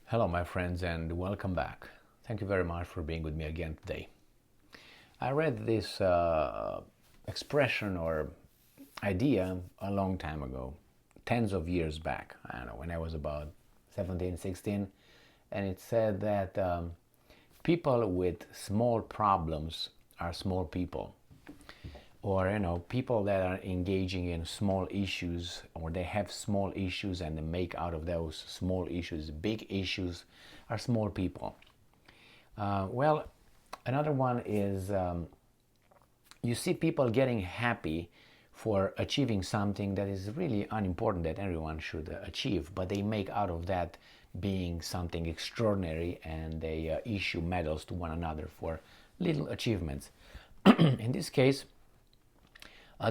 Hello, my friends, and welcome back. Thank you very much for being with me again today. I read this expression or idea a long time ago, tens of years back. I don't know, when I was about 17, 16, and it said that people with small problems are small people. Or, people that are engaging in small issues, or they have small issues and they make out of those small issues big issues, are small people. Another one is you see people getting happy for achieving something that is really unimportant that everyone should achieve, but they make out of that being something extraordinary, and they issue medals to one another for little achievements. In this case,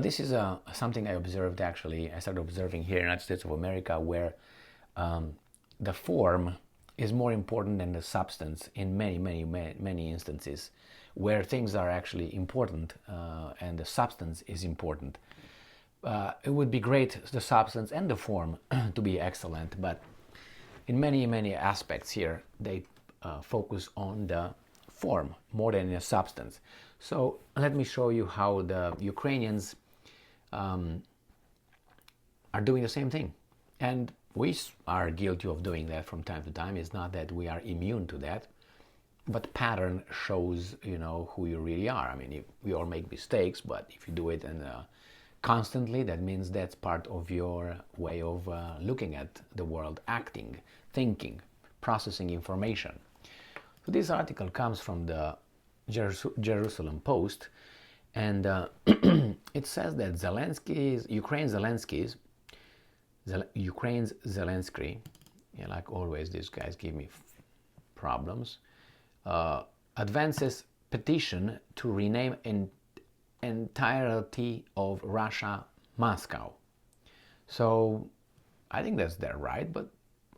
this is something I observed, actually. I started observing here in the United States of America, where the form is more important than the substance in many instances, where things are actually important and the substance is important. It would be great, the substance and the form, to be excellent, but in many aspects here, they focus on the form more than the substance. So let me show you how the Ukrainians are doing the same thing. And we are guilty of doing that from time to time. It's not that we are immune to that, but pattern shows, who you really are. I mean, we all make mistakes, but if you do it constantly, that means that's part of your way of looking at the world, acting, thinking, processing information. So this article comes from the Jerusalem Post, and it says that Ukraine's Zelensky, like always, these guys give me problems, advances petition to rename entirety of Russia Moscow. So I think that's their right, but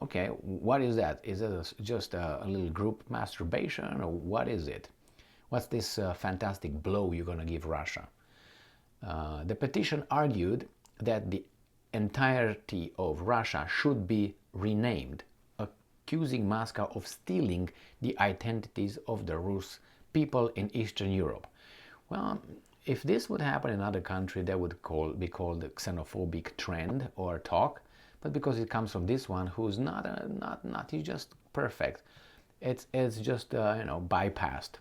okay, what is that? Is it just a little group masturbation, or what is it? What's this fantastic blow you're going to give Russia? The petition argued that the entirety of Russia should be renamed, accusing Moscow of stealing the identities of the Rus people in Eastern Europe. Well, if this would happen in another country, that would be called a xenophobic trend or talk. But because it comes from this one, who's he's just perfect, it's just bypassed.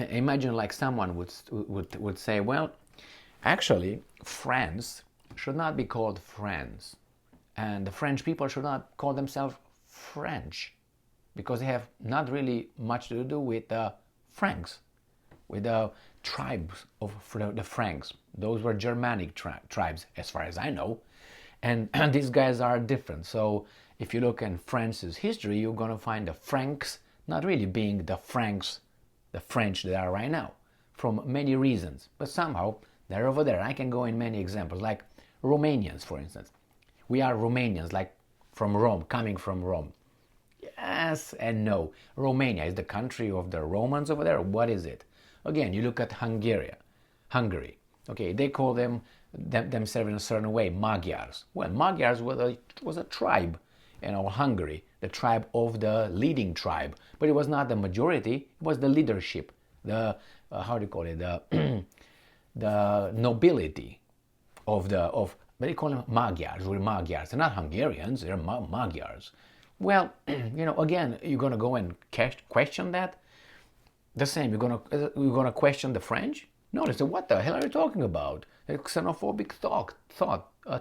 Imagine like someone would say, well, actually, France should not be called France, and the French people should not call themselves French, because they have not really much to do with the Franks, with the tribes of the Franks. Those were Germanic tribes, as far as I know, and these guys are different. So if you look in France's history, you're going to find the Franks not really being the Franks, the French that are right now, from many reasons. But somehow they're over there. I can go in many examples, like Romanians, for instance. We are Romanians, like from Rome, coming from Rome. Yes and no. Romania is the country of the Romans over there. What is it? Again, you look at Hungary. Okay, they call themselves in a certain way Magyars. Well, Magyars was a tribe in Hungary, the tribe of the leading tribe, but it was not the majority. It was the leadership, the the nobility but they call them Magyars. We're Magyars. They're not Hungarians. They're Magyars. Well, again, you're gonna go and question that. The same. You're gonna question the French? No, they say, what the hell are you talking about? A xenophobic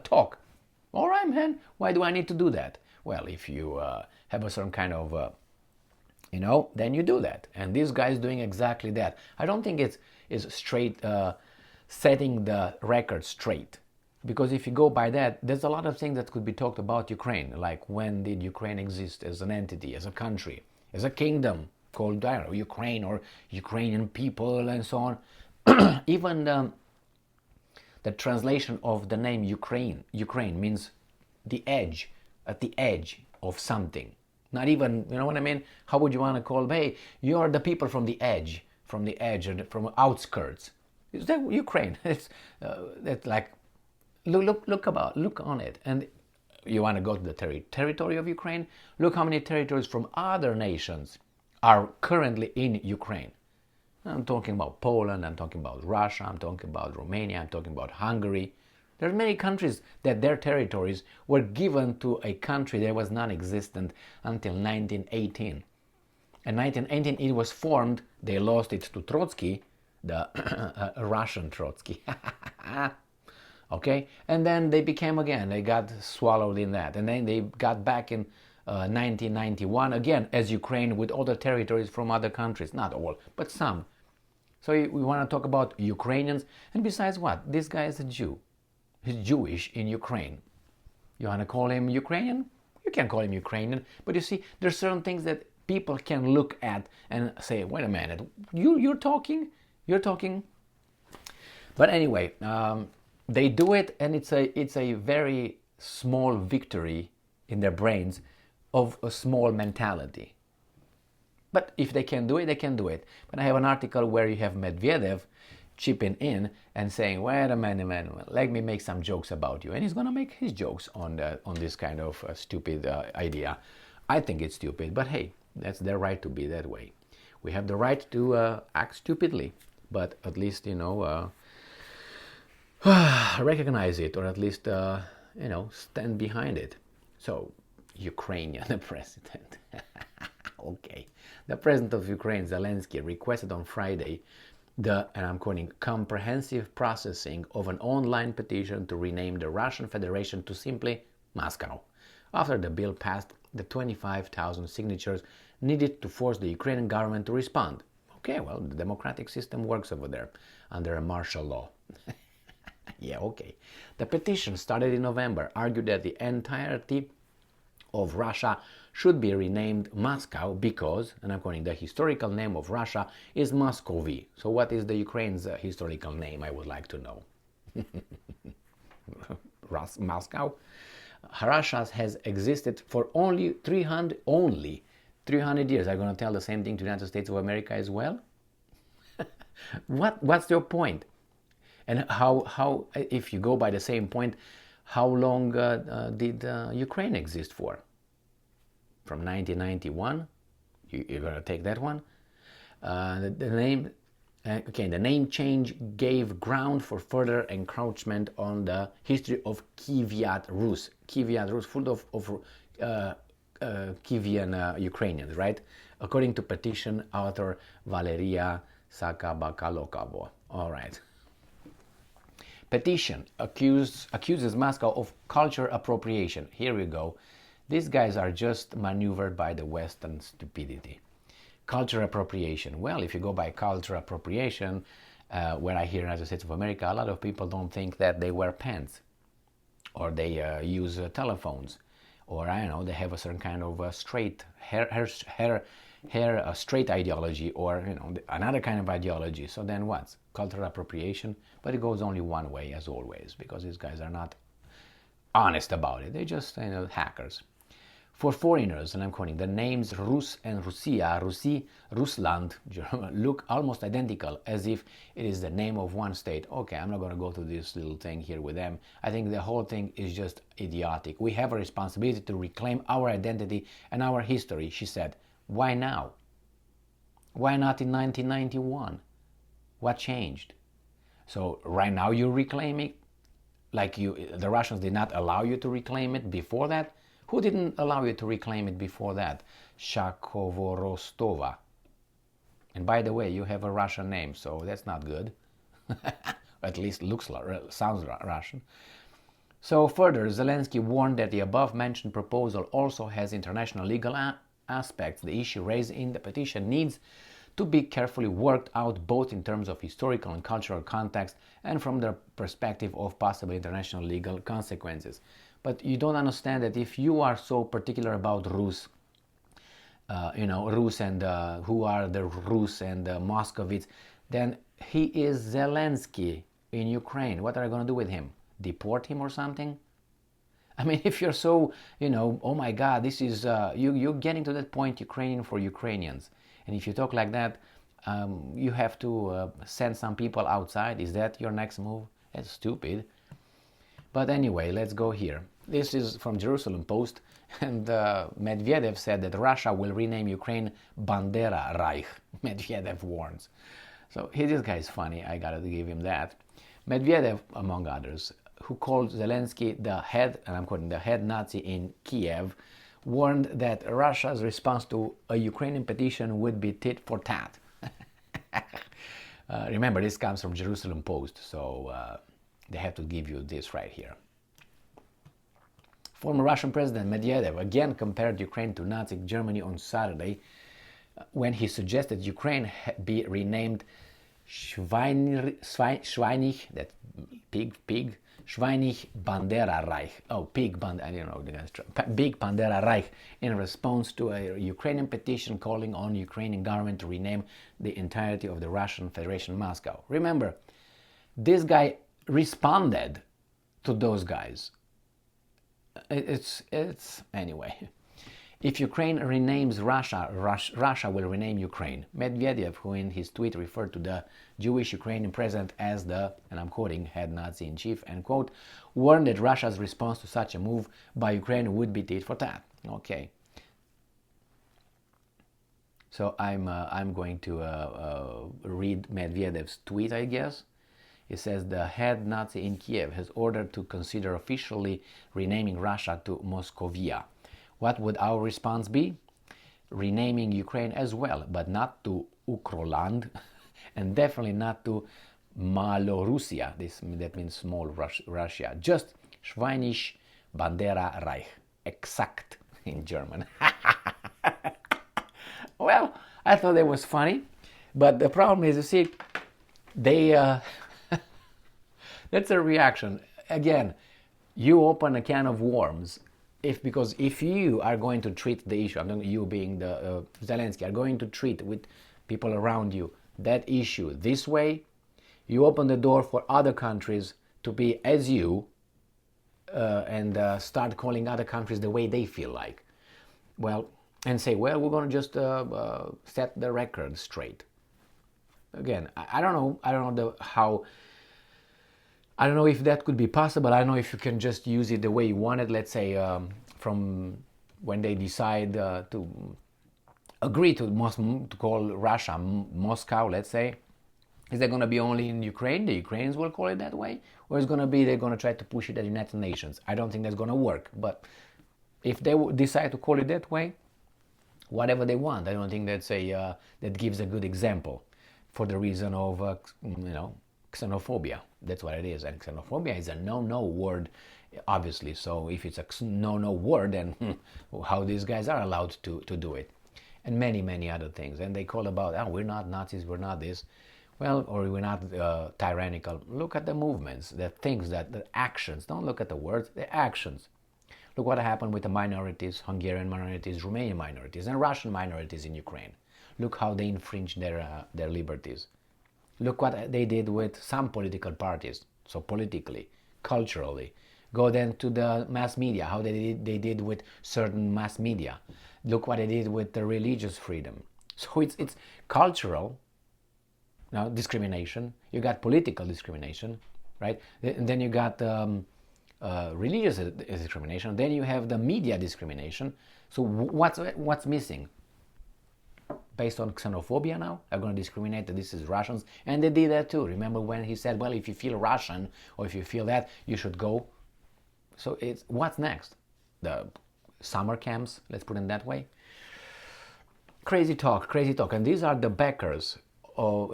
talk. All right, man. Why do I need to do that? Well, if you have a certain kind of, then you do that. And this guy is doing exactly that. I don't think it's straight, setting the record straight. Because if you go by that, there's a lot of things that could be talked about Ukraine. Like, when did Ukraine exist as an entity, as a country, as a kingdom called, I don't know, Ukraine, or Ukrainian people, and so on. Even the translation of the name Ukraine means the edge, at the edge of something. Not even, you know what I mean? How would you want to call, hey, you're the people from the edge, or from outskirts. Is that Ukraine? It's that's like, look on it. And you want to go to the territory of Ukraine? Look how many territories from other nations are currently in Ukraine. I'm talking about Poland, I'm talking about Russia, I'm talking about Romania, I'm talking about Hungary. There are many countries that their territories were given to a country that was non-existent until 1918. In 1918 it was formed, they lost it to Trotsky, the Russian Trotsky. Okay, and then they became again, they got swallowed in that, and then they got back in 1991 again as Ukraine with other territories from other countries, not all, but some. So we want to talk about Ukrainians, and besides what, this guy is a Jew. He's Jewish in Ukraine. You want to call him Ukrainian? You can call him Ukrainian, but you see, there's certain things that people can look at and say, wait a minute, you're talking. But anyway, they do it, and it's a very small victory in their brains of a small mentality. But if they can do it, they can do it. But I have an article where you have Medvedev chipping in and saying, wait a minute, let me make some jokes about you. And he's going to make his jokes on this kind of stupid idea. I think it's stupid, but hey, that's their right to be that way. We have the right to act stupidly, but at least, recognize it, or at least, stand behind it. So, Ukrainian, the president. Okay. The president of Ukraine, Zelensky, requested on Friday and I'm quoting, comprehensive processing of an online petition to rename the Russian Federation to simply Moscow. After the bill passed, the 25,000 signatures needed to force the Ukrainian government to respond. Okay, well, the democratic system works over there under a martial law. Yeah, okay. The petition, started in November, argued that the entirety of Russia should be renamed Moscow because, and I'm quoting, the historical name of Russia is Muscovy. So what is the Ukraine's historical name, I would like to know. Moscow? Russia has existed for only 300 years. Are you going to tell the same thing to the United States of America as well? What's your point? And how, if you go by the same point, how long did Ukraine exist for? From 1991? You're going to take that one? The name change gave ground for further encroachment on the history of Kieviat Rus. Kieviat Rus, full of Kievian Ukrainians, right? According to petition author Valeria Sakabakalokavo. All right. Petition accuses Moscow of culture appropriation. Here we go. These guys are just maneuvered by the Western stupidity. Culture appropriation. Well, if you go by culture appropriation, where I hear in the United States of America, a lot of people don't think that they wear pants, or they use telephones, or I don't know, they have a certain kind of straight straight ideology, or another kind of ideology. So then what's cultural appropriation? But it goes only one way, as always, because these guys are not honest about it. They're just hackers. For foreigners, and I'm quoting, the names Rus and Russia, Russi, Rusland, German, look almost identical, as if it is the name of one state. Okay, I'm not going to go to this little thing here with them. I think the whole thing is just idiotic. We have a responsibility to reclaim our identity and our history, she said. Why now? Why not in 1991? What changed? So right now you reclaim it? Like the Russians did not allow you to reclaim it before that? Who didn't allow you to reclaim it before that? Shakovorostova. And by the way, you have a Russian name, so that's not good. At least sounds Russian. So further, Zelensky warned that the above-mentioned proposal also has international legal aspects. The issue raised in the petition needs to be carefully worked out both in terms of historical and cultural context and from the perspective of possible international legal consequences. But you don't understand that if you are so particular about Rus, Rus and who are the Rus and the Moscovites, then he is Zelensky in Ukraine. What are you going to do with him? Deport him or something? I mean, if you're so, oh my God, this is, you're getting to that point, Ukrainian for Ukrainians. And if you talk like that, you have to send some people outside. Is that your next move? That's stupid. But anyway, let's go here. this is from Jerusalem Post, and Medvedev said that Russia will rename Ukraine Bandera-Reich. Medvedev warns. So this guy is funny, I gotta give him that. Medvedev, among others, who called Zelensky the head, and I'm quoting, the head Nazi in Kiev, warned that Russia's response to a Ukrainian petition would be tit for tat. Remember, this comes from Jerusalem Post, so they have to give you this right here. Former Russian President Medvedev again compared Ukraine to Nazi Germany on Saturday when he suggested Ukraine be renamed Schweinig, that pig, Schweinig Bandera-Reich. Oh, Big Bandera-Reich, in response to a Ukrainian petition calling on the Ukrainian government to rename the entirety of the Russian Federation Moscow. Remember, this guy responded to those guys. It's anyway. If Ukraine renames Russia, Russia will rename Ukraine. Medvedev, who in his tweet referred to the Jewish Ukrainian president as the, and I'm quoting, head Nazi-in-chief, end quote, warned that Russia's response to such a move by Ukraine would be tit for tat. Okay. So I'm going to read Medvedev's tweet, I guess. It says the head Nazi in Kiev has ordered to consider officially renaming Russia to Moscovia. What would our response be? Renaming Ukraine as well, but not to Ukroland, and definitely not to Malorussia. That means small Russia. Just Schweinig Bandera-Reich. Exakt in German. Well, I thought it was funny, but the problem is, you see, they that's a reaction. Again, you open a can of worms. Because if you are going to treat the issue, you being the Zelensky, are going to treat with people around you that issue this way, you open the door for other countries to be as you and start calling other countries the way they feel like. Well, and say, well, we're going to just set the record straight. Again, I don't know how. I don't know if that could be possible. I don't know if you can just use it the way you want it. Let's say from when they decide to agree to call Russia Moscow, let's say. Is that going to be only in Ukraine? The Ukrainians will call it that way? Or is it going to be they're going to try to push it at the United Nations? I don't think that's going to work. But if they decide to call it that way, whatever they want. I don't think that's that gives a good example for the reason of, xenophobia. That's what it is. And xenophobia is a no-no word, obviously. So if it's a no-no word, then how these guys are allowed to do it. And many, many other things. And they call about, we're not Nazis, we're not this. Well, or we're not tyrannical. Look at the movements, the things, the actions. Don't look at the words, the actions. Look what happened with the minorities, Hungarian minorities, Romanian minorities, and Russian minorities in Ukraine. Look how they infringed their liberties. Look what they did with some political parties, so politically, culturally. Go then to the mass media, how they did with certain mass media. Look what they did with the religious freedom. So it's cultural discrimination. You got political discrimination, right? And then you got religious discrimination. Then you have the media discrimination. So what's missing? Based on xenophobia now, are going to discriminate that this is Russians, and they did that too. Remember when he said, well, if you feel Russian or if you feel that, you should go. So it's what's next? The summer camps, let's put it that way. Crazy talk, and these are the backers.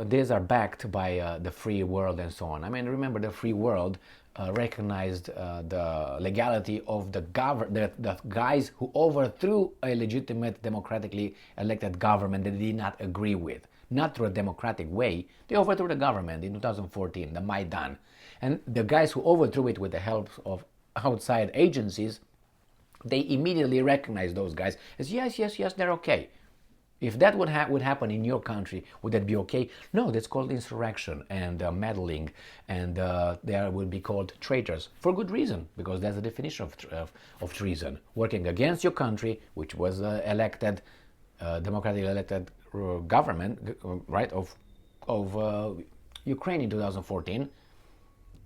These are backed by the free world and so on. I mean, remember the free world recognized the legality of the guys who overthrew a legitimate, democratically elected government that they did not agree with. Not through a democratic way. They overthrew the government in 2014, the Maidan. And the guys who overthrew it with the help of outside agencies, they immediately recognized those guys as yes, they're okay. If that would happen in your country, would that be okay? No, that's called insurrection and meddling, and they would be called traitors for good reason, because that's the definition of treason: working against your country, which was elected, democratically elected government, right, of Ukraine in 2014,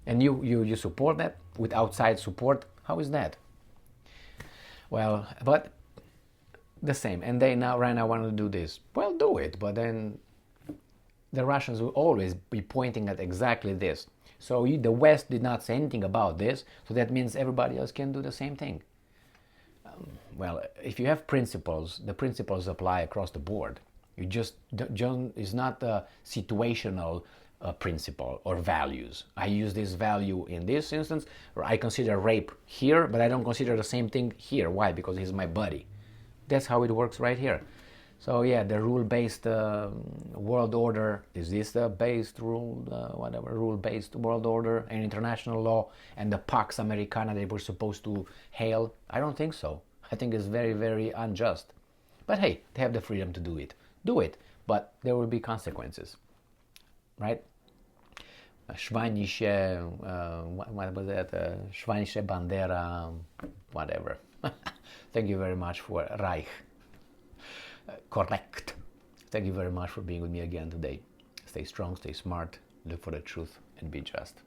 and you support that with outside support. How is that? Well, but the same. And they now right now want to do this. Well, do it, but then the Russians will always be pointing at exactly this. So the West did not say anything about this, so that means everybody else can do the same thing. Well, if you have principles, the principles apply across the board. You just it's not a situational principle or values. I use this value in this instance, or I consider rape here, but I don't consider the same thing here. Why? Because he's my buddy. That's how it works right here. So yeah, the rule-based world order, is this the based rule, whatever, rule-based world order and international law and the Pax Americana they were supposed to hail? I don't think so. I think it's very, very unjust. But hey, they have the freedom to do it. Do it, but there will be consequences, right? Schweinische, what was that? Schweinische Bandera, whatever. Thank you very much for Reich. Correct. Thank you very much for being with me again today. Stay strong, stay smart, look for the truth, and be just.